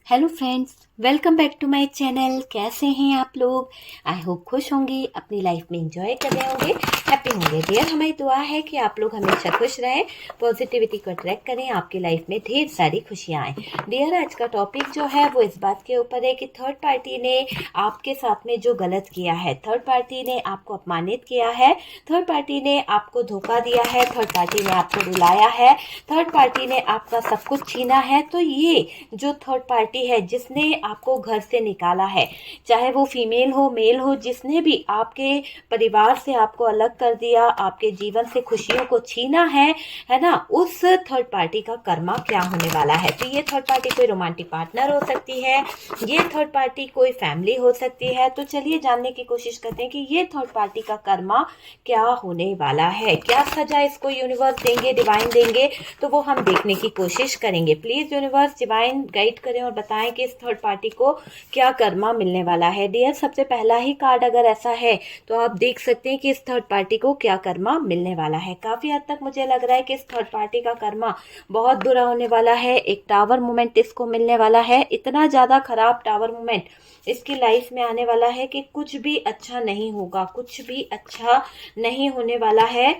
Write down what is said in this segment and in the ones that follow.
Hello friends, welcome back to my channel. कैसे हैं आप लोग? आई होप खुश होंगे, अपनी लाइफ में एंजॉय कर रहे होंगे, हैप्पी होंगे। डियर, हमारी दुआ है कि आप लोग हमेशा खुश रहें, पॉजिटिविटी को अट्रैक्ट करें, आपकी लाइफ में ढेर सारी खुशियाँ आएँ। डियर, आज का टॉपिक जो है वो इस बात के ऊपर है कि थर्ड पार्टी ने आपके साथ में जो गलत किया है, थर्ड पार्टी ने आपको अपमानित किया है, थर्ड पार्टी ने आपको धोखा दिया है, थर्ड पार्टी ने आपको रुलाया है, थर्ड पार्टी ने आपका सब कुछ छीना है। तो ये जो थर्ड पार्टी है जिसने आपको घर से निकाला है, चाहे वो फीमेल हो मेल हो, जिसने भी आपके परिवार से आपको अलग कर दिया, आपके जीवन से खुशियों को छीना है ना, उस थर्ड पार्टी का कर्मा क्या होने वाला है। तो ये थर्ड पार्टी कोई रोमांटिक पार्टनर हो सकती है, ये थर्ड पार्टी कोई फैमिली हो सकती है। तो चलिए जानने की कोशिश करते हैं कि ये थर्ड पार्टी का कर्मा क्या होने वाला है, क्या सजा इसको यूनिवर्स देंगे, डिवाइन देंगे, तो वो हम देखने की कोशिश करेंगे। प्लीज यूनिवर्स डिवाइन गाइड करें और बताएं कि इस थर्ड पार्टी को क्या कर्मा मिलने वाला है। डियर, सबसे पहला ही कार्ड अगर ऐसा है तो आप देख सकते हैं कि इस थर्ड पार्टी को क्या कर्मा मिलने वाला है। काफी हद तक मुझे लग रहा है कि इस थर्ड पार्टी का कर्मा बहुत बुरा होने वाला है। एक टावर मोमेंट इसको मिलने वाला है, इतना ज्यादा खराब टावर मोमेंट इसकी लाइफ में आने वाला है कि कुछ भी अच्छा नहीं होगा, कुछ भी अच्छा नहीं होने वाला है।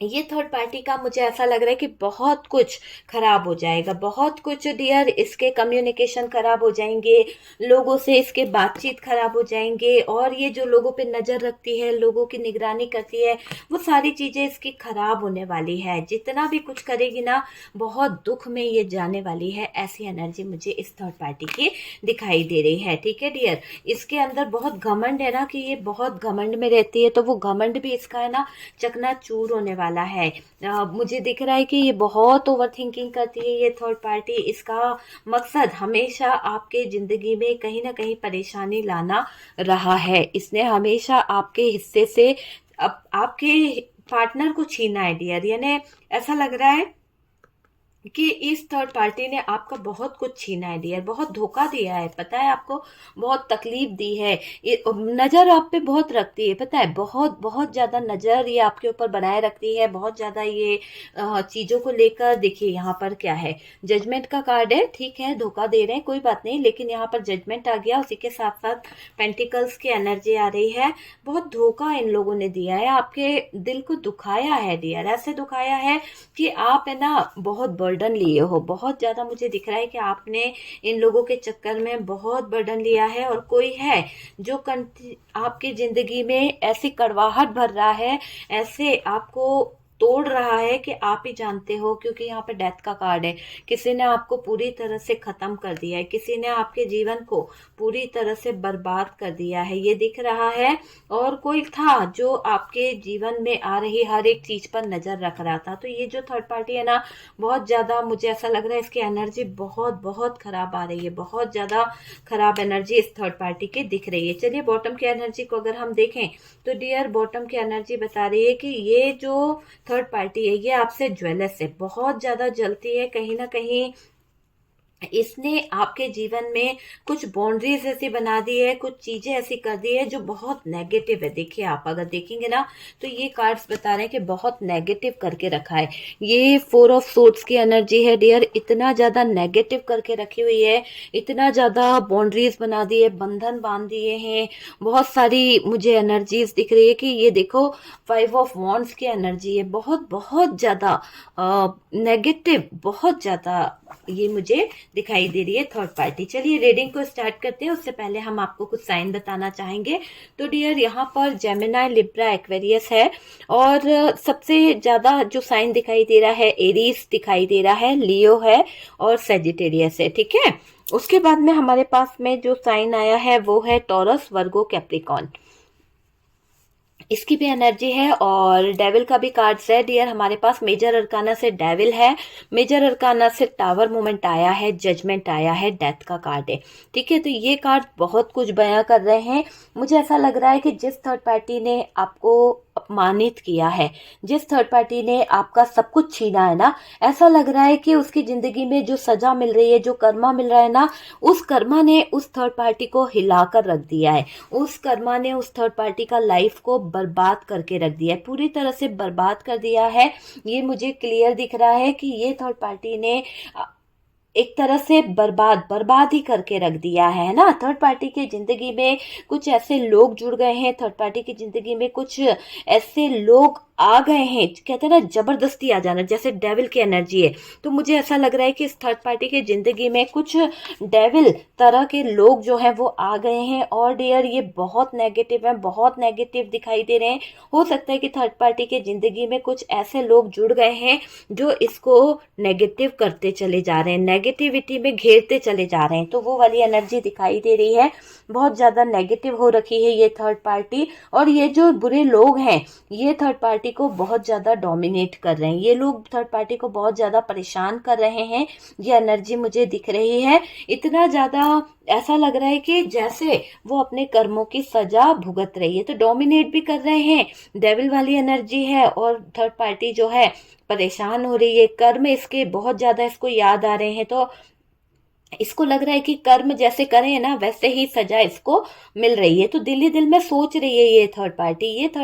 ये थर्ड पार्टी का मुझे ऐसा लग रहा है कि बहुत कुछ खराब हो जाएगा, बहुत कुछ। डियर, इसके कम्युनिकेशन खराब हो जाएंगे, लोगों से इसके बातचीत खराब हो जाएंगे, और ये जो लोगों पे नजर रखती है, लोगों की निगरानी करती है, वो सारी चीजें इसकी खराब होने वाली है। जितना भी कुछ करेगी ना, बहुत दुख में ये जाने वाली है। ऐसी एनर्जी मुझे इस थर्ड पार्टी की दिखाई दे रही है। ठीक है डियर, इसके अंदर बहुत घमंड है ना, कि ये बहुत घमंड में रहती है, तो वो घमंड भी इसका है ना चकनाचूर होने वाला है। मुझे दिख रहा है कि ये बहुत ओवर थिंकिंग करती है ये थर्ड पार्टी। इसका मकसद हमेशा आपके जिंदगी में कहीं ना कहीं परेशानी लाना रहा है। इसने हमेशा आपके हिस्से से आपके पार्टनर को छीना है डियर। यानी ऐसा लग रहा है कि इस थर्ड पार्टी ने आपका बहुत कुछ छीना है डियर, बहुत धोखा दिया है, पता है आपको, बहुत तकलीफ दी है। नजर आप पे बहुत रखती है, पता है, बहुत बहुत ज्यादा नजर ये आपके ऊपर बनाए रखती है, बहुत ज्यादा ये चीजों को लेकर। देखिए यहाँ पर क्या है, जजमेंट का कार्ड है। ठीक है, धोखा दे रहे हैं, कोई बात नहीं, लेकिन यहाँ पर जजमेंट आ गया, उसी के साथ साथ पेंटिकल्स की एनर्जी आ रही है। बहुत धोखा इन लोगों ने दिया है, आपके दिल को दुखाया है डियर, ऐसे दुखाया है कि आप है ना बहुत बर्डन लिए हो, बहुत ज्यादा। मुझे दिख रहा है कि आपने इन लोगों के चक्कर में बहुत बर्डन लिया है, और कोई है जो आपकी जिंदगी में ऐसी कड़वाहट भर रहा है, ऐसे आपको तोड़ रहा है कि आप ही जानते हो। क्योंकि यहाँ पे डेथ का कार्ड है, किसी ने आपको पूरी तरह से खत्म कर दिया है, किसी ने आपके जीवन को पूरी तरह से बर्बाद कर दिया है, ये दिख रहा है। और कोई था जो आपके जीवन में आ रही हर एक चीज पर नजर रख रहा था। तो ये जो थर्ड पार्टी है ना, बहुत ज्यादा मुझे ऐसा लग रहा है इसकी एनर्जी बहुत बहुत खराब आ रही है, बहुत ज्यादा खराब एनर्जी इस थर्ड पार्टी की दिख रही है। चलिए बॉटम की एनर्जी को अगर हम देखें तो डियर, बॉटम की एनर्जी बता रही है कि ये जो थर्ड पार्टी है ये आपसे ज्वेलस है, बहुत ज्यादा जलती है। कहीं ना कहीं इसने आपके जीवन में कुछ बाउंड्रीज ऐसी बना दी है, कुछ चीजें ऐसी कर दी है जो बहुत नेगेटिव है। देखिए आप अगर देखेंगे ना, तो ये कार्ड्स बता रहे हैं कि बहुत नेगेटिव करके रखा है। ये फोर ऑफ सोर्ड्स की एनर्जी है डियर, इतना ज्यादा नेगेटिव करके रखी हुई है, इतना ज्यादा बाउंड्रीज बना दी है, बंधन बांध दिए हैं। बहुत सारी मुझे एनर्जीज दिख रही है कि ये देखो, फाइव ऑफ वॉन्ड्स की एनर्जी है, बहुत बहुत ज्यादा नेगेटिव, बहुत ज्यादा ये मुझे दिखाई दे रही है थर्ड पार्टी। चलिए रीडिंग को स्टार्ट करते हैं, उससे पहले हम आपको कुछ साइन बताना चाहेंगे। तो डियर, यहाँ पर जेमिनाई, लिब्रा, एक्वेरियस है, और सबसे ज्यादा जो साइन दिखाई दे रहा है एरीज दिखाई दे रहा है, लियो है, और सेजिटेरियस है। ठीक है, उसके बाद में हमारे पास में जो साइन आया है वो है टॉरस, वर्गो, कैप्रिकॉन, इसकी भी एनर्जी है। और डेविल का भी कार्ड्स है डियर हमारे पास। मेजर अरकाना से डेविल है, मेजर अरकाना से टावर मोमेंट आया है, जजमेंट आया है, डेथ का कार्ड है। ठीक है, तो ये कार्ड बहुत कुछ बयां कर रहे हैं। मुझे ऐसा लग रहा है कि जिस थर्ड पार्टी ने आपको अपमानित किया है, जिस थर्ड पार्टी ने आपका सब कुछ छीना है ना, ऐसा लग रहा है कि उसकी जिंदगी में जो सजा मिल रही है, जो कर्मा मिल रहा है ना, उस कर्मा ने उस थर्ड पार्टी को हिलाकर रख दिया है। उस कर्मा ने उस थर्ड पार्टी का लाइफ को बर्बाद करके रख दिया है, पूरी तरह से बर्बाद कर दिया है। ये मुझे क्लियर दिख रहा है कि ये थर्ड पार्टी ने एक तरह से बर्बाद ही करके रख दिया है ना। थर्ड पार्टी की जिंदगी में कुछ ऐसे लोग जुड़ गए हैं, थर्ड पार्टी की जिंदगी में कुछ ऐसे लोग आ गए हैं, कहते हैं ना जबरदस्ती आ जाना, जैसे डेविल की एनर्जी है। तो मुझे ऐसा लग रहा है कि इस थर्ड पार्टी की जिंदगी में कुछ डेविल तरह के लोग जो हैं वो आ गए हैं। और डियर ये बहुत नेगेटिव है, बहुत नेगेटिव दिखाई दे रहे हैं। हो सकता है कि थर्ड पार्टी की जिंदगी में कुछ ऐसे लोग जुड़ गए हैं जो इसको नेगेटिव करते चले जा रहे हैं, नेगेटिविटी में घेरते चले जा रहे हैं। तो वो वाली एनर्जी दिखाई दे रही है, बहुत ज्यादा नेगेटिव हो रखी है ये थर्ड पार्टी। और ये जो बुरे लोग हैं ये थर्ड पार्टी को बहुत ज्यादा डोमिनेट कर रहे हैं, ये लोग थर्ड पार्टी को बहुत ज्यादा परेशान कर रहे हैं। ये एनर्जी मुझे दिख रही है, इतना ज्यादा ऐसा लग रहा है कि जैसे वो अपने कर्मों की सजा भुगत रही है। तो डोमिनेट भी कर रहे हैं, डेविल वाली एनर्जी है। और थर्ड पार्टी जो है परेशान हो रही है, कर्म इसके बहुत ज्यादा इसको याद आ रहे हैं। तो इसको लग रहा है कि कर्म जैसे करें ना वैसे ही सजा इसको मिल रही है। तो दिल ही दिल में सोच रही है ये थर्ड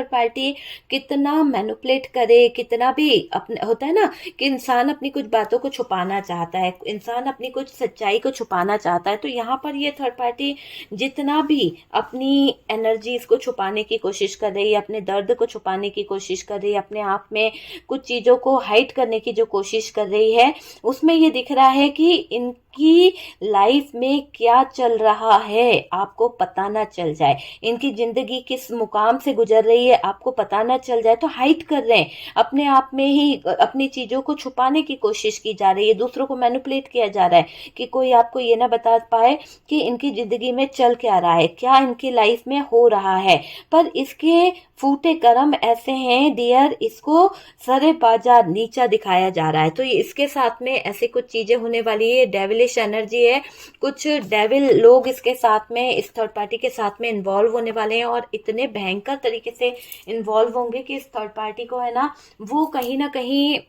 पार्टी कितना मैनिपुलेट करे, कितना भी अपने होता है ना कि इंसान अपनी कुछ बातों को छुपाना चाहता है, इंसान अपनी कुछ सच्चाई को छुपाना चाहता है। तो यहाँ पर ये थर्ड पार्टी जितना भी अपनी एनर्जी इसको छुपाने की कोशिश कर रही है, अपने दर्द को छुपाने की कोशिश कर रही है, अपने आप में कुछ चीजों को हाइड करने की जो कोशिश कर रही है, उसमें ये दिख रहा है कि इनकी लाइफ में क्या चल रहा है आपको पता ना चल जाए, इनकी जिंदगी किस मुकाम से गुजर रही है आपको पता ना चल जाए। तो हाइड कर रहे हैं, अपने आप में ही अपनी चीजों को छुपाने की कोशिश की जा रही है, दूसरों को मैनिपुलेट किया जा रहा है कि कोई आपको ये ना बता पाए कि इनकी जिंदगी में चल क्या रहा है, क्या इनकी लाइफ में हो रहा है। पर इसके फूटे कर्म ऐसे हैं डियर, इसको सरे बाजार नीचा दिखाया जा रहा है। तो ये इसके साथ में ऐसे कुछ चीजें होने वाली है, डेविलिश एनर्जी है, कुछ डेविल लोग इसके साथ में, इस थर्ड पार्टी के साथ में इन्वॉल्व होने वाले हैं। और इतने भयंकर तरीके से इन्वॉल्व होंगे कि इस थर्ड पार्टी को है ना वो कहीं ना कहीं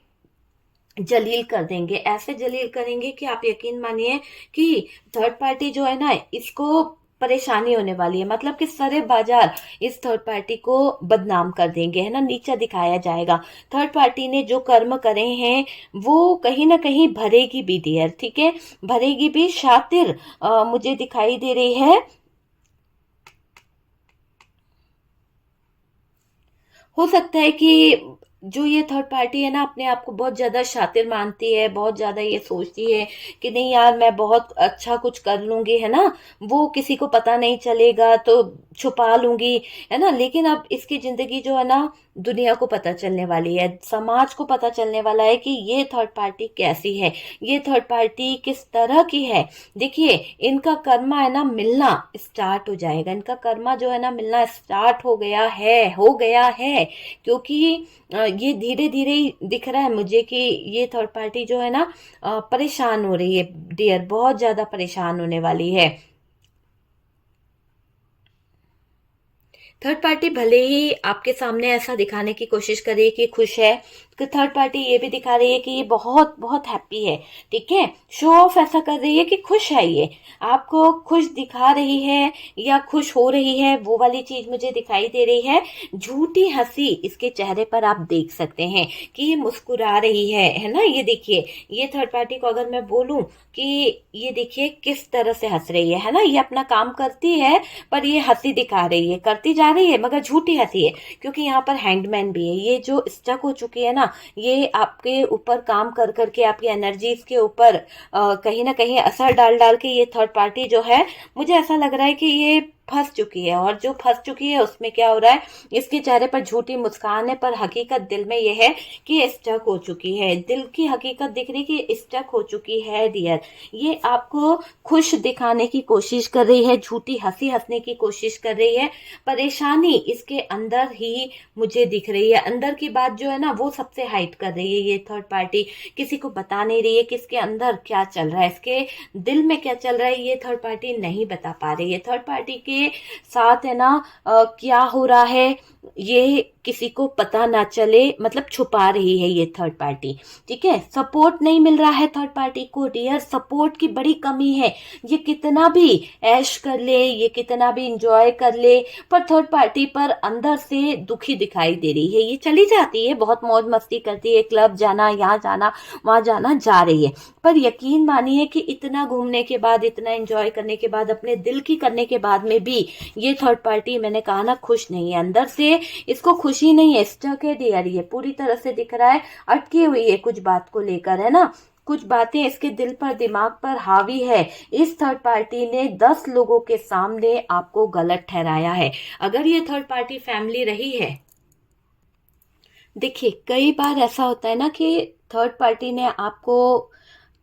जलील कर देंगे, ऐसे जलील करेंगे कि आप यकीन मानिए कि थर्ड पार्टी जो है ना इसको परेशानी होने वाली है। मतलब कि सरे बाजार इस थर्ड पार्टी को बदनाम कर देंगे, है ना, नीचा दिखाया जाएगा। थर्ड पार्टी ने जो कर्म करे हैं वो कहीं ना कहीं भरेगी भी डियर, ठीक है, भरेगी भी। शातिर मुझे दिखाई दे रही है। हो सकता है कि जो ये थर्ड पार्टी है ना अपने आप को बहुत ज्यादा शातिर मानती है, बहुत ज्यादा ये सोचती है कि नहीं यार मैं बहुत अच्छा कुछ कर लूंगी, है ना, वो किसी को पता नहीं चलेगा तो छुपा लूंगी, है ना। लेकिन अब इसकी जिंदगी जो है ना दुनिया को पता चलने वाली है, समाज को पता चलने वाला है कि ये थर्ड पार्टी कैसी है, ये थर्ड पार्टी किस तरह की है। देखिए इनका कर्मा है ना मिलना स्टार्ट हो जाएगा, इनका कर्मा जो है ना मिलना स्टार्ट हो गया है। क्योंकि ये धीरे धीरे ही दिख रहा है मुझे कि ये थर्ड पार्टी जो है ना परेशान हो रही है डियर, बहुत ज्यादा परेशान होने वाली है। थर्ड पार्टी भले ही आपके सामने ऐसा दिखाने की कोशिश करे कि खुश है, कि थर्ड पार्टी ये भी दिखा रही है कि ये बहुत बहुत हैप्पी है, ठीक है, शो ऑफ ऐसा कर रही है कि खुश है, ये आपको खुश दिखा रही है या खुश हो रही है, वो वाली चीज मुझे दिखाई दे रही है। झूठी हंसी इसके चेहरे पर आप देख सकते हैं कि ये मुस्कुरा रही है ना। ये देखिए, ये थर्ड पार्टी को अगर मैं बोलूं कि ये देखिए किस तरह से हंस रही है ना, ये अपना काम करती है पर ये हंसी दिखा रही है, करती जा रही है मगर झूठी हंसी है। क्योंकि यहाँ पर हैंगमैन भी है, ये जो स्टक हो चुकी है ना, ये आपके ऊपर काम कर करके आपकी एनर्जीज के ऊपर कहीं ना कहीं असर डाल डाल के ये थर्ड पार्टी जो है मुझे ऐसा लग रहा है कि ये फंस चुकी है। और जो फंस चुकी है उसमें क्या हो रहा है, इसके चेहरे पर झूठी मुस्कान है पर हकीकत दिल में ये है कि ये स्टक हो चुकी है, दिल की हकीकत दिख रही कि स्टक हो चुकी है डियर। ये आपको खुश दिखाने की कोशिश कर रही है, झूठी हंसी हंसने की कोशिश कर रही है, परेशानी इसके अंदर ही मुझे दिख रही है। अंदर की बात जो है ना वो सबसे हाइड कर रही है ये थर्ड पार्टी, किसी को बता नहीं रही है कि इसके अंदर क्या चल रहा है, इसके दिल में क्या चल रहा है, ये थर्ड पार्टी नहीं बता पा रही है। थर्ड पार्टी के साथ है ना क्या हो रहा है ये किसी को पता ना चले, मतलब छुपा रही है ये थर्ड पार्टी। ठीक है, सपोर्ट नहीं मिल रहा है थर्ड पार्टी को डियर, सपोर्ट की बड़ी कमी है। ये कितना भी ऐश कर ले, ये कितना भी इंजॉय कर ले, पर थर्ड पार्टी पर अंदर से दुखी दिखाई दे रही है। ये चली जाती है, बहुत मौज मस्ती करती है, क्लब जाना, यहाँ जाना, वहां जाना, जा रही है, पर यकीन मानिए कि इतना घूमने के बाद, इतना एंजॉय करने के बाद, अपने दिल की करने के बाद में भी ये थर्ड पार्टी, मैंने कहा ना, खुश नहीं है। अंदर से इसको खुशी नहीं है, स्टक है डियर, ये पूरी तरह से दिख रहा है अटकी हुई है कुछ बात को लेकर, है ना, कुछ बातें इसके दिल पर, दिमाग पर हावी है। इस थर्ड पार्टी ने 10 लोगों के सामने आपको गलत ठहराया है। अगर ये थर्ड पार्टी फैमिली रही है, देखिए कई बार ऐसा होता है ना कि थर्ड पार्टी ने आपको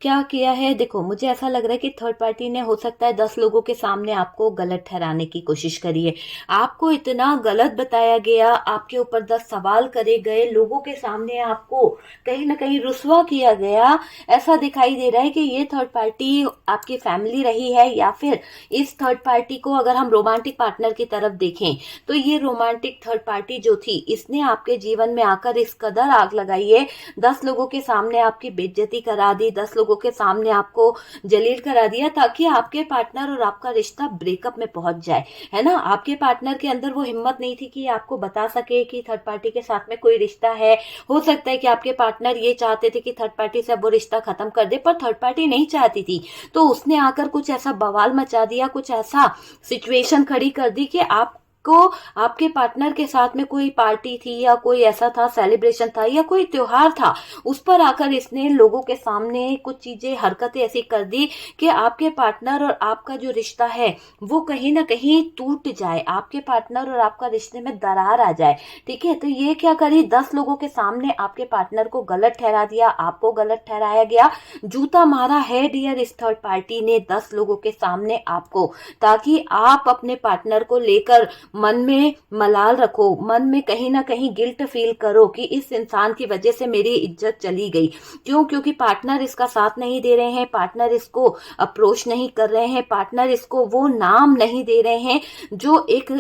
क्या किया है। देखो मुझे ऐसा लग रहा है कि थर्ड पार्टी ने, हो सकता है 10 लोगों के सामने आपको गलत ठहराने की कोशिश करी है। आपको इतना गलत बताया गया, आपके ऊपर 10 सवाल करे गए, लोगों के सामने आपको कहीं ना कहीं रुस्वा किया गया। ऐसा दिखाई दे रहा है कि ये थर्ड पार्टी आपकी फैमिली रही है, या फिर इस थर्ड पार्टी को अगर हम रोमांटिक पार्टनर की तरफ देखें तो ये रोमांटिक थर्ड पार्टी जो थी, इसने आपके जीवन में आकर इस कदर आग लगाई है, 10 लोगों के सामने आपकी बेइज्जती करा दी, 10 लोगों के सामने आपको जलील करा दिया, ताकि आपके पार्टनर और आपका रिश्ता ब्रेकअप में पहुंच जाए, है ना। आपके पार्टनर के अंदर वो हिम्मत नहीं थी कि आपको बता सके कि थर्ड पार्टी के साथ में कोई रिश्ता है। हो सकता है कि आपके पार्टनर ये चाहते थे कि थर्ड पार्टी से वो रिश्ता खत्म कर दे, पर थर्ड पार्टी नहीं चाहती थी, तो उसने आकर कुछ ऐसा बवाल मचा दिया, कुछ ऐसा सिचुएशन खड़ी कर दी कि आप को, आपके पार्टनर के साथ में कोई पार्टी थी या कोई ऐसा था, सेलिब्रेशन था या कोई त्योहार था, उस पर आकर इसने लोगों के सामने कुछ चीजें, हरकतें ऐसी कर दी कि आपके पार्टनर और आपका जो रिश्ता है वो कहीं ना कहीं टूट जाए, आपके पार्टनर और आपका रिश्ते में दरार आ जाए। ठीक है, तो ये क्या करी, 10 लोगों के सामने आपके पार्टनर को गलत ठहरा दिया, आपको गलत ठहराया गया, जूता मारा है डियर इस थर्ड पार्टी ने 10 लोगों के सामने आपको, ताकि आप अपने पार्टनर को लेकर मन में मलाल रखो, मन में कहीं ना कहीं गिल्ट फील करो कि इस इंसान की वजह से मेरी इज्जत चली गई। क्यों? क्योंकि पार्टनर इसका साथ नहीं दे रहे हैं, पार्टनर इसको अप्रोच नहीं कर रहे हैं, पार्टनर इसको वो नाम नहीं दे रहे हैं जो एक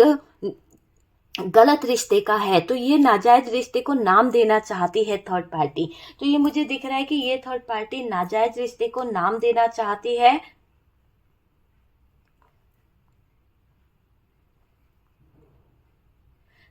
गलत रिश्ते का है। तो ये नाजायज रिश्ते को नाम देना चाहती है थर्ड पार्टी। तो ये मुझे दिख रहा है कि ये थर्ड पार्टी नाजायज रिश्ते को नाम देना चाहती है।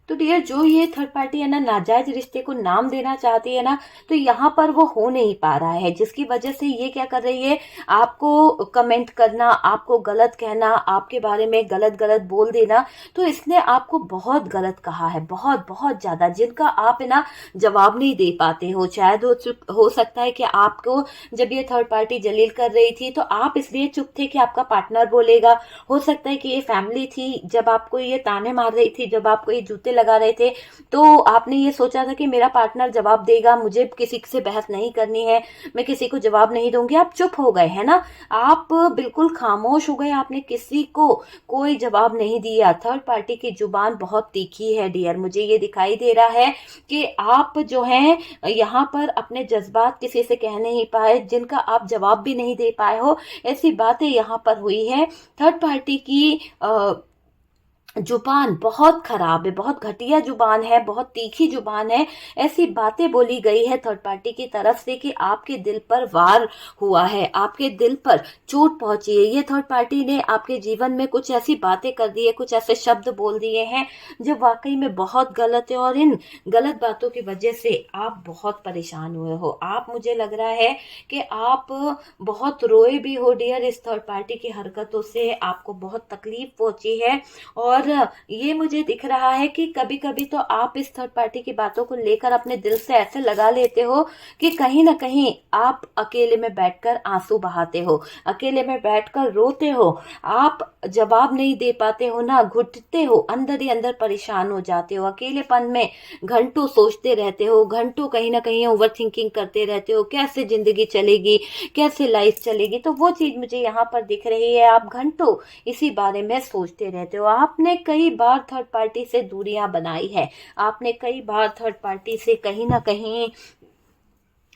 तो डियर, जो ये थर्ड पार्टी है ना, नाजायज रिश्ते को नाम देना चाहती है ना, तो यहाँ पर वो हो नहीं पा रहा है, जिसकी वजह से ये क्या कर रही है, आपको कमेंट करना, आपको गलत कहना, आपके बारे में गलत गलत बोल देना। तो इसने आपको बहुत गलत कहा है, बहुत बहुत ज्यादा, जिनका आप है ना जवाब नहीं दे पाते हो। शायद हो सकता है कि आपको जब ये थर्ड पार्टी जलील कर रही थी तो आप इसलिए चुप थे कि आपका पार्टनर बोलेगा। हो सकता है कि ये फैमिली थी, जब आपको ये ताने मार रही थी, जब आपको ये जूते लगा रहे थे, तो आपने ये सोचा था कि मेरा पार्टनर जवाब देगा, मुझे किसी से बहस नहीं करनी है, मैं किसी को जवाब नहीं दूंगी। आप चुप हो गए, है ना, आप बिल्कुल खामोश हो गए, आपने किसी को कोई जवाब नहीं दिया। थर्ड पार्टी की जुबान बहुत तीखी है डियर, मुझे ये दिखाई दे रहा है कि आप जो है यहाँ पर अपने जज्बात किसी से कह नहीं पाए, जिनका आप जवाब भी नहीं दे पाए हो, ऐसी बातें यहाँ पर हुई है। थर्ड पार्टी की जुबान बहुत खराब है, बहुत घटिया जुबान है, बहुत तीखी जुबान है। ऐसी बातें बोली गई है थर्ड पार्टी की तरफ से कि आपके दिल पर वार हुआ है, आपके दिल पर चोट पहुंची है। ये थर्ड पार्टी ने आपके जीवन में कुछ ऐसी बातें कर दी है, कुछ ऐसे शब्द बोल दिए हैं जो वाकई में बहुत गलत है, और इन गलत बातों की वजह से आप बहुत परेशान हुए हो। आप, मुझे लग रहा है कि आप बहुत रोए भी हो डियर, इस थर्ड पार्टी की हरकतों से आपको बहुत तकलीफ पहुंची है। और ये मुझे दिख रहा है कि कभी कभी तो आप इस थर्ड पार्टी की बातों को लेकर अपने दिल से ऐसे लगा लेते हो कि कहीं ना कहीं आप अकेले में बैठकर आंसू बहाते हो, अकेले में बैठकर रोते हो, आप जवाब नहीं दे पाते हो ना, घुटते हो, अंदर ही अंदर परेशान हो जाते हो, अकेलेपन में घंटों सोचते रहते हो, घंटों कहीं ना कहीं ओवर थिंकिंग करते रहते हो, कैसे जिंदगी चलेगी, कैसे लाइफ चलेगी। तो वो चीज मुझे यहाँ पर दिख रही है, आप घंटों इसी बारे में सोचते रहते हो। आपने कई बार थर्ड पार्टी से दूरियां बनाई है, आपने कई बार थर्ड पार्टी से कहीं ना कहीं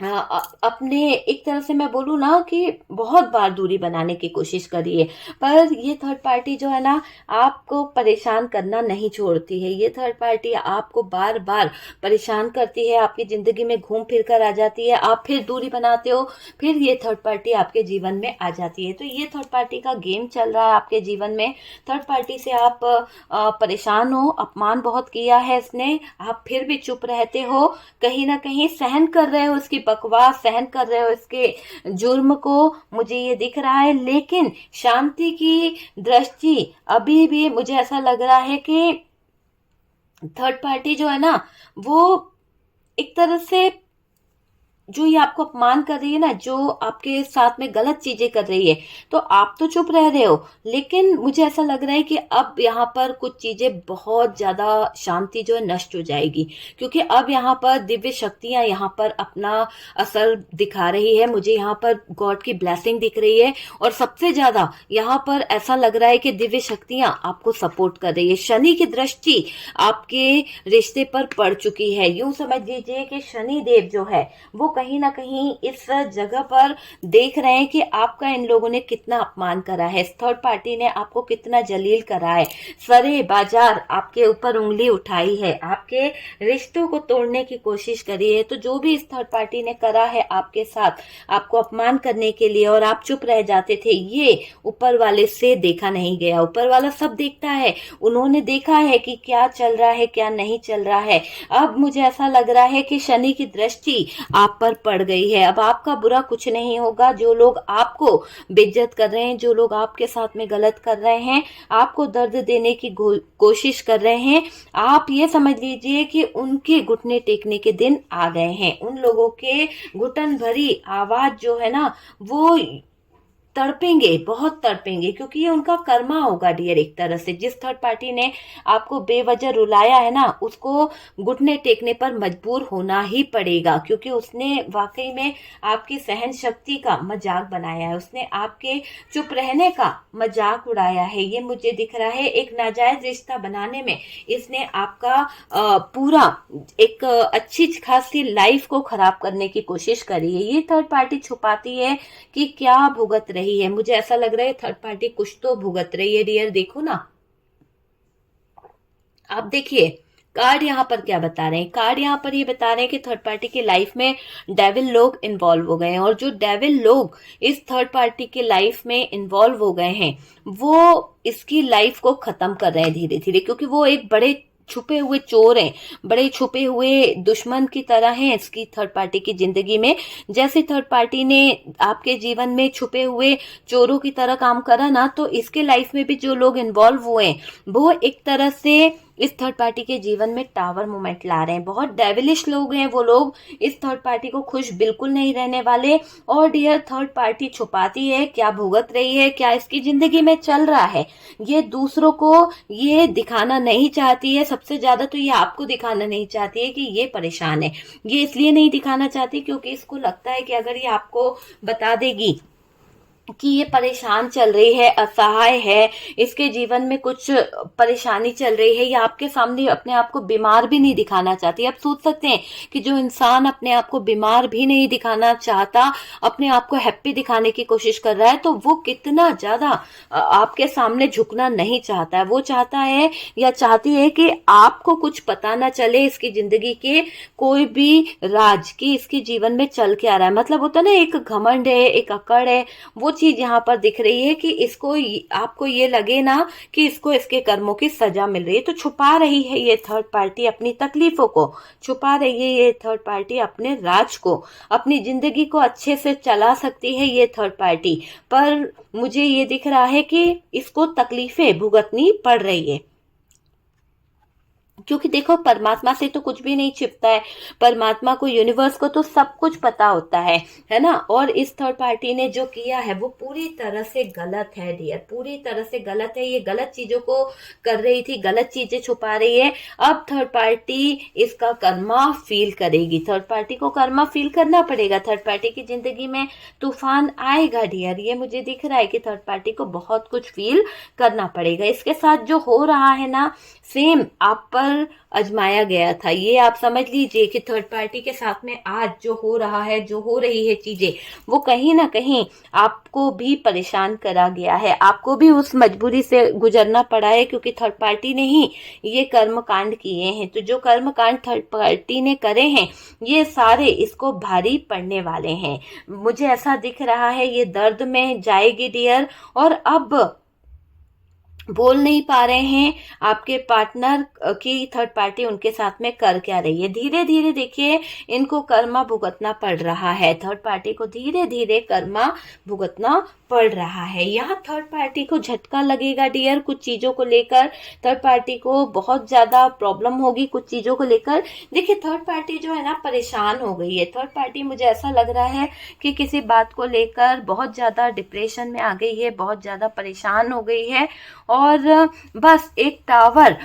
अपने एक तरह से मैं बोलूँ ना कि बहुत बार दूरी बनाने की कोशिश करी है, पर ये थर्ड पार्टी जो है ना, आपको परेशान करना नहीं छोड़ती है। ये थर्ड पार्टी आपको बार बार परेशान करती है, आपकी ज़िंदगी में घूम फिर कर आ जाती है, आप फिर दूरी बनाते हो, फिर ये थर्ड पार्टी आपके जीवन में आ जाती है। तो ये थर्ड पार्टी का गेम चल रहा है आपके जीवन में। थर्ड पार्टी से आप परेशान हो, अपमान बहुत किया है इसने, आप फिर भी चुप रहते हो, कहीं ना कहीं सहन कर रहे हो उसकी बकवास, सहन कर रहे हो इसके जुर्म को, मुझे ये दिख रहा है। लेकिन शांति की दृष्टि अभी भी मुझे ऐसा लग रहा है कि थर्ड पार्टी जो है ना, वो एक तरह से जो ये आपको अपमान कर रही है ना, जो आपके साथ में गलत चीजें कर रही है, तो आप तो चुप रह रहे हो, लेकिन मुझे ऐसा लग रहा है कि अब यहाँ पर कुछ चीजें बहुत ज्यादा शांति जो है नष्ट हो जाएगी, क्योंकि अब यहाँ पर दिव्य शक्तियां यहाँ पर अपना असर दिखा रही है। मुझे यहाँ पर गॉड की ब्लेसिंग दिख रही है, और सबसे ज्यादा यहाँ पर ऐसा लग रहा है कि दिव्य शक्तियां आपको सपोर्ट कर रही है। शनि की दृष्टि आपके रिश्ते पर पड़ चुकी है। यूं समझ लीजिए कि शनि देव जो है वो कहीं ना कहीं इस जगह पर देख रहे हैं कि आपका इन लोगों ने कितना अपमान करा है, इस थर्ड पार्टी ने आपको कितना जलील करा है, सरे बाजार आपके ऊपर उंगली उठाई है, आपके रिश्तों को तोड़ने की कोशिश करी है। तो जो भी इस थर्ड पार्टी ने करा है आपके साथ, आपको अपमान करने के लिए, और आप चुप रह जाते थे, ये ऊपर वाले से देखा नहीं गया। ऊपर वाला सब देखता है, उन्होंने देखा है कि क्या चल रहा है क्या नहीं चल रहा है। अब मुझे ऐसा लग रहा है कि शनि की दृष्टि आप पर पड़ गई है। अब आपका बुरा कुछ नहीं होगा। जो लोग आपको बेइज्जत कर रहे हैं, जो लोग आपके साथ में गलत कर रहे हैं, आपको दर्द देने की कोशिश कर रहे हैं, आप ये समझ लीजिए कि उनके घुटने टेकने के दिन आ गए हैं। उन लोगों के घुटन भरी आवाज जो है ना, वो तड़पेंगे, बहुत तड़पेंगे, क्योंकि ये उनका कर्मा होगा डियर। एक तरह से जिस थर्ड पार्टी ने आपको बेवजह रुलाया है ना, उसको घुटने टेकने पर मजबूर होना ही पड़ेगा, क्योंकि उसने वाकई में आपकी सहन शक्ति का मजाक बनाया है, उसने आपके चुप रहने का मजाक उड़ाया है। ये मुझे दिख रहा है एक नाजायज रिश्ता बनाने में इसने आपका पूरा एक अच्छी खासी लाइफ को खराब करने की कोशिश करी है। ये थर्ड पार्टी छुपाती है कि क्या भुगत रही है। मुझे ऐसा लग रहा है थर्ड पार्टी कुछ तो भुगत रही है डियर। देखो ना, आप देखिए कार्ड यहाँ पर क्या बता रहे हैं। कार्ड यहाँ पर ये बता रहे हैं कि थर्ड पार्टी की लाइफ में डेविल लोग इन्वॉल्व हो गए हैं, और जो डेविल लोग इस थर्ड पार्टी के लाइफ में इन्वॉल्व हो गए हैं, वो इसकी लाइफ को खत्म कर रहे हैं धीरे धीरे, क्योंकि वो एक बड़े छुपे हुए चोर हैं, बड़े छुपे हुए दुश्मन की तरह हैं इसकी थर्ड पार्टी की जिंदगी में। जैसे थर्ड पार्टी ने आपके जीवन में छुपे हुए चोरों की तरह काम करा ना, तो इसके लाइफ में भी जो लोग इन्वॉल्व हुए हैं, वो एक तरह से इस थर्ड पार्टी के जीवन में टावर मोमेंट ला रहे हैं। बहुत डेविलिश लोग हैं वो लोग, इस थर्ड पार्टी को खुश बिल्कुल नहीं रहने वाले। और डियर थर्ड पार्टी छुपाती है क्या भुगत रही है, क्या इसकी जिंदगी में चल रहा है, ये दूसरों को ये दिखाना नहीं चाहती है। सबसे ज्यादा तो ये आपको दिखाना नहीं चाहती है कि ये परेशान है। ये इसलिए नहीं दिखाना चाहती क्योंकि इसको लगता है कि अगर ये आपको बता देगी कि ये परेशान चल रही है, असहाय है, इसके जीवन में कुछ परेशानी चल रही है, या आपके सामने अपने आप को बीमार भी नहीं दिखाना चाहती। आप सोच सकते हैं कि जो इंसान अपने आप को बीमार भी नहीं दिखाना चाहता, अपने आप को हैप्पी दिखाने की कोशिश कर रहा है, तो वो कितना ज्यादा आपके सामने झुकना नहीं चाहता है। वो चाहता है या चाहती है कि आपको कुछ पता ना चले इसकी जिंदगी के कोई भी राज की इसके जीवन में चल के आ रहा है। मतलब होता है ना, एक घमंड है, एक अकड़ है, वो चीज यहाँ पर दिख रही है कि इसको आपको ये लगे ना कि इसको इसके कर्मों की सजा मिल रही है। तो छुपा रही है ये थर्ड पार्टी अपनी तकलीफों को, छुपा रही है ये थर्ड पार्टी अपने राज को। अपनी जिंदगी को अच्छे से चला सकती है ये थर्ड पार्टी, पर मुझे ये दिख रहा है कि इसको तकलीफें भुगतनी पड़ रही है। क्योंकि देखो, परमात्मा से तो कुछ भी नहीं छिपता है, परमात्मा को, यूनिवर्स को तो सब कुछ पता होता है ना। और इस थर्ड पार्टी ने जो किया है वो पूरी तरह से गलत है डियर, पूरी तरह से गलत है। ये गलत चीजों को कर रही थी, गलत चीजें छुपा रही है। अब थर्ड पार्टी इसका कर्मा फील करेगी, थर्ड पार्टी को कर्मा फील करना पड़ेगा। थर्ड पार्टी की जिंदगी में तूफान आएगा डियर, ये मुझे दिख रहा है कि थर्ड पार्टी को बहुत कुछ फील करना पड़ेगा। इसके साथ जो हो रहा है ना, सेम आप पर पर आजमाया गया था। ये आप समझ लीजिए कि थर्ड पार्टी के साथ में आज जो हो रहा है, जो हो रही है चीजें, वो कहीं ना कहीं आपको भी परेशान करा गया है, आपको भी उस मजबूरी से गुजरना पड़ा है, क्योंकि थर्ड पार्टी ने ही ये कर्म कांड किए हैं। तो जो कर्म कांड थर्ड पार्टी ने करे हैं, ये सारे इसको भारी पड़ने वाले हैं। मुझे ऐसा दिख रहा है ये दर्द में जाएगी डियर, और अब बोल नहीं पा रहे हैं आपके पार्टनर की थर्ड पार्टी उनके साथ में कर क्या रही है। धीरे धीरे देखिए इनको कर्मा भुगतना पड़ रहा है, थर्ड पार्टी को धीरे धीरे कर्मा भुगतना पड़ रहा है। यहाँ थर्ड पार्टी को झटका लगेगा डियर, कुछ चीजों को लेकर थर्ड पार्टी को बहुत ज्यादा प्रॉब्लम होगी कुछ चीजों को लेकर। देखिए थर्ड पार्टी जो है ना परेशान हो गई है। थर्ड पार्टी मुझे ऐसा लग रहा है कि किसी बात को लेकर बहुत ज्यादा डिप्रेशन में आ गई है, बहुत ज्यादा परेशान हो गई है, और बस एक टावर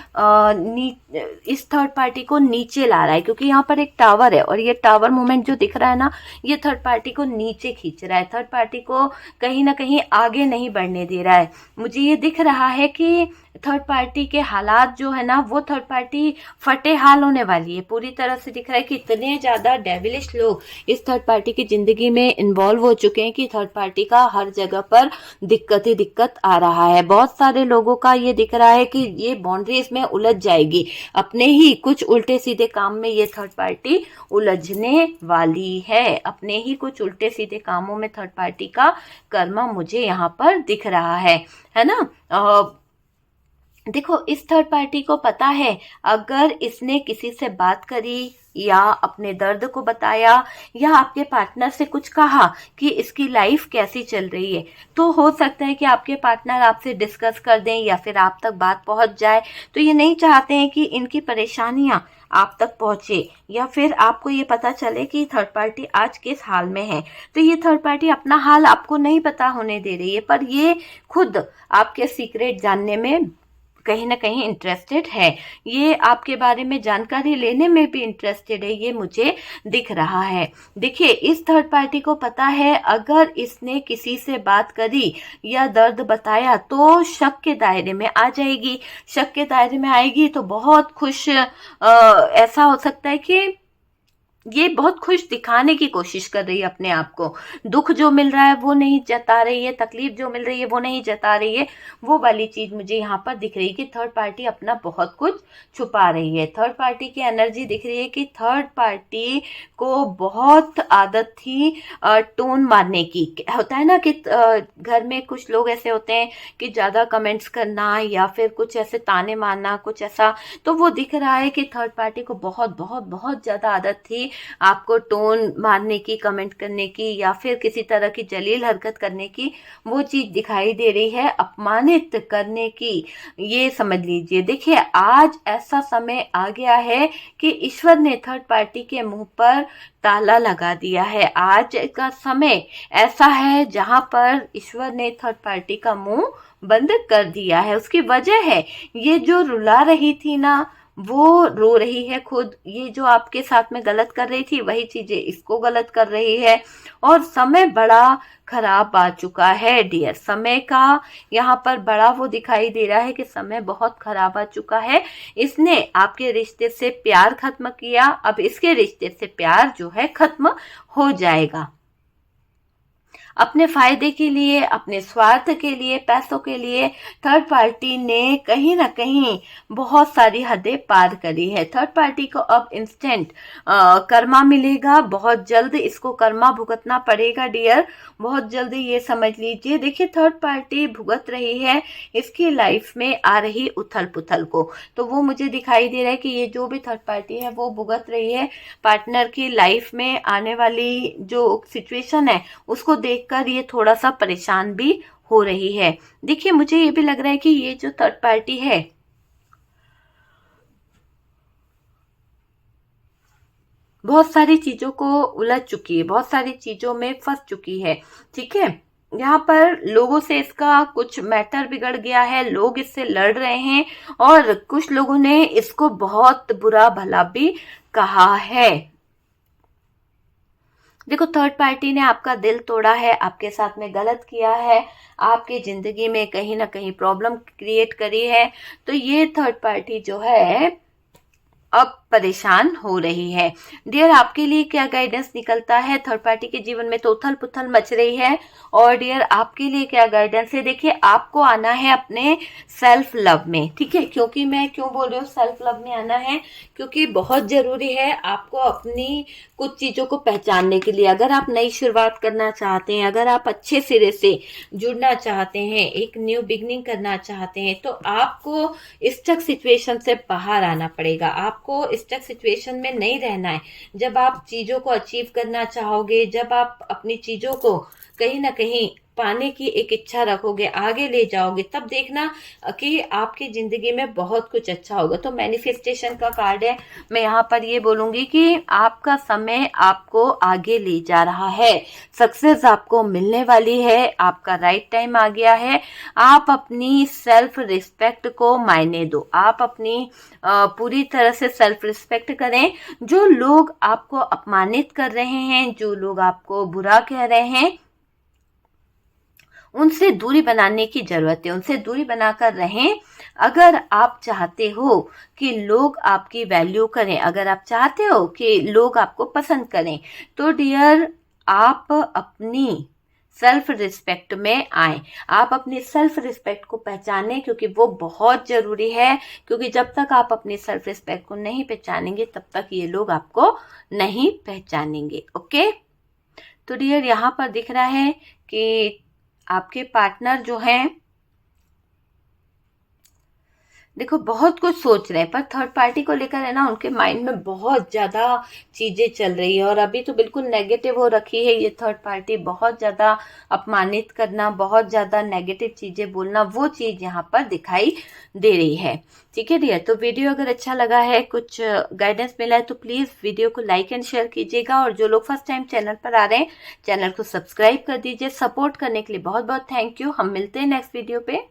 इस थर्ड पार्टी को नीचे ला रहा है, क्योंकि यहाँ पर एक टावर है और ये टावर मूवमेंट जो दिख रहा है ना, ये थर्ड पार्टी को नीचे खींच रहा है, थर्ड पार्टी को कहीं ना कहीं आगे नहीं बढ़ने दे रहा है। मुझे ये दिख रहा है कि थर्ड पार्टी के हालात जो है ना, वो थर्ड पार्टी फटे हाल होने वाली है। पूरी तरह से दिख रहा है कि इतने ज्यादा डेविलिश लोग इस थर्ड पार्टी की जिंदगी में इन्वॉल्व हो चुके हैं कि थर्ड पार्टी का हर जगह पर दिक्कत ही दिक्कत आ रहा है। बहुत सारे लोगों का ये दिख रहा है कि ये बाउंड्रीज में उलझ जाएगी, अपने ही कुछ उल्टे सीधे काम में ये थर्ड पार्टी उलझने वाली है। अपने ही कुछ उल्टे सीधे कामों में थर्ड पार्टी का कर्मा मुझे यहाँ पर दिख रहा है ना। देखो इस थर्ड पार्टी को पता है, अगर इसने किसी से बात करी या अपने दर्द को बताया या आपके पार्टनर से कुछ कहा कि इसकी लाइफ कैसी चल रही है, तो हो सकता है कि आपके पार्टनर आपसे डिस्कस कर दें या फिर आप तक बात पहुंच जाए। तो ये नहीं चाहते हैं कि इनकी परेशानियां आप तक पहुंचे या फिर आपको ये पता चले कि थर्ड पार्टी आज किस हाल में है। तो ये थर्ड पार्टी अपना हाल आपको नहीं पता होने दे रही है, पर ये खुद आपके सीक्रेट जानने में कहीं ना कहीं इंटरेस्टेड है, ये आपके बारे में जानकारी लेने में भी इंटरेस्टेड है, ये मुझे दिख रहा है। देखिए इस थर्ड पार्टी को पता है, अगर इसने किसी से बात करी या दर्द बताया तो शक के दायरे में आ जाएगी। शक के दायरे में आएगी तो बहुत खुश ऐसा हो सकता है कि ये बहुत खुश दिखाने की कोशिश कर रही है अपने आप को। दुख जो मिल रहा है वो नहीं जता रही है, तकलीफ जो मिल रही है वो नहीं जता रही है। वो वाली चीज मुझे यहाँ पर दिख रही है कि थर्ड पार्टी अपना बहुत कुछ छुपा रही है। थर्ड पार्टी की एनर्जी दिख रही है कि थर्ड पार्टी को बहुत आदत थी टोन मारने की। होता है ना कि घर में कुछ लोग ऐसे होते हैं कि ज्यादा कमेंट्स करना या फिर कुछ ऐसे ताने मारना, कुछ ऐसा। तो वो दिख रहा है कि थर्ड पार्टी को बहुत बहुत बहुत ज्यादा आदत थी आपको टोन मारने की, कमेंट करने की या फिर किसी तरह की जलील हरकत करने की। वो चीज दिखाई दे रही है अपमानित करने की, ये समझ लीजिए। देखिए आज ऐसा समय आ गया है कि ईश्वर ने थर्ड पार्टी के मुंह पर ताला लगा दिया है। आज का समय ऐसा है जहां पर ईश्वर ने थर्ड पार्टी का मुंह बंद कर दिया है। उसकी वजह है ये जो रुला रही थी ना, वो रो रही है खुद। ये जो आपके साथ में गलत कर रही थी वही चीजें इसको गलत कर रही है, और समय बड़ा खराब आ चुका है डियर। समय का यहाँ पर बड़ा वो दिखाई दे रहा है कि समय बहुत खराब आ चुका है। इसने आपके रिश्ते से प्यार खत्म किया, अब इसके रिश्ते से प्यार जो है खत्म हो जाएगा। अपने फायदे के लिए, अपने स्वार्थ के लिए, पैसों के लिए थर्ड पार्टी ने कहीं ना कहीं बहुत सारी हदें पार करी है। थर्ड पार्टी को अब इंस्टेंट कर्मा मिलेगा, बहुत जल्द इसको कर्मा भुगतना पड़ेगा डियर, बहुत जल्द ये समझ लीजिए। देखिए थर्ड पार्टी भुगत रही है इसकी लाइफ में आ रही उथल पुथल को, तो वो मुझे दिखाई दे रहा है कि ये जो भी थर्ड पार्टी है वो भुगत रही है पार्टनर की लाइफ में आने वाली जो सिचुएशन है उसको देखकर ये थोड़ा सा परेशान भी हो रही है। देखिए मुझे ये भी लग रहा है कि ये जो थर्ड पार्टी है बहुत सारी चीजों को उलझ चुकी है, बहुत सारी चीजों में फंस चुकी है। ठीक है, यहाँ पर लोगों से इसका कुछ मैटर बिगड़ गया है, लोग इससे लड़ रहे हैं और कुछ लोगों ने इसको बहुत बुरा भला भी कहा है। देखो थर्ड पार्टी ने आपका दिल तोड़ा है, आपके साथ में गलत किया है, आपकी जिंदगी में कहीं ना कहीं प्रॉब्लम क्रिएट करी है। तो ये थर्ड पार्टी जो है अब परेशान हो रही है। डियर, आपके लिए क्या गाइडेंस निकलता है? थर्ड पार्टी के जीवन में तो उथल पुथल मच रही है, और डियर आपके लिए क्या गाइडेंस है? देखिए, आपको आना है अपने सेल्फ लव में, ठीक है। क्योंकि मैं क्यों बोल रही हूँ सेल्फ लव में आना है? क्योंकि बहुत जरूरी है आपको अपनी कुछ चीजों को पहचानने के लिए। अगर आप नई शुरुआत करना चाहते हैं, अगर आप अच्छे सिरे से जुड़ना चाहते हैं, एक न्यू बिगनिंग करना चाहते हैं, तो आपको स्टक सिचुएशन से बाहर आना पड़ेगा। आपको स्टक सिचुएशन में नहीं रहना है। जब आप चीजों को अचीव करना चाहोगे, जब आप अपनी चीजों को कहीं ना कहीं पाने की एक इच्छा रखोगे, आगे ले जाओगे, तब देखना कि आपकी जिंदगी में बहुत कुछ अच्छा होगा। तो मैनिफेस्टेशन का कार्ड है। मैं यहाँ पर ये बोलूंगी कि आपका समय आपको आगे ले जा रहा है, सक्सेस आपको मिलने वाली है, आपका राइट टाइम आ गया है। आप अपनी सेल्फ रिस्पेक्ट को मायने दो, आप अपनी पूरी तरह से सेल्फ रिस्पेक्ट करें। जो लोग आपको अपमानित कर रहे हैं, जो लोग आपको बुरा कह रहे हैं, उनसे दूरी बनाने की जरूरत है, उनसे दूरी बनाकर रहें। अगर आप चाहते हो कि लोग आपकी वैल्यू करें, अगर आप चाहते हो कि लोग आपको पसंद करें, तो डियर आप अपनी सेल्फ रिस्पेक्ट में आए। आप अपनी सेल्फ रिस्पेक्ट को पहचाने, क्योंकि वो बहुत जरूरी है। क्योंकि जब तक आप अपनी सेल्फ रिस्पेक्ट को नहीं पहचानेंगे, तब तक ये लोग आपको नहीं पहचानेंगे। ओके, तो डियर यहाँ पर दिख रहा है कि आपके पार्टनर जो हैं, देखो बहुत कुछ सोच रहे हैं, पर थर्ड पार्टी को लेकर है ना, उनके माइंड में बहुत ज्यादा चीजें चल रही है, और अभी तो बिल्कुल नेगेटिव हो रखी है ये थर्ड पार्टी। बहुत ज्यादा अपमानित करना, बहुत ज्यादा नेगेटिव चीजें बोलना, वो चीज यहाँ पर दिखाई दे रही है। ठीक है डियर, तो वीडियो अगर अच्छा लगा है, कुछ गाइडेंस मिला है, तो प्लीज वीडियो को लाइक एंड शेयर कीजिएगा। और जो लोग फर्स्ट टाइम चैनल पर आ रहे हैं, चैनल को सब्सक्राइब कर दीजिए। सपोर्ट करने के लिए बहुत बहुत थैंक यू। हम मिलते हैं नेक्स्ट वीडियो पे।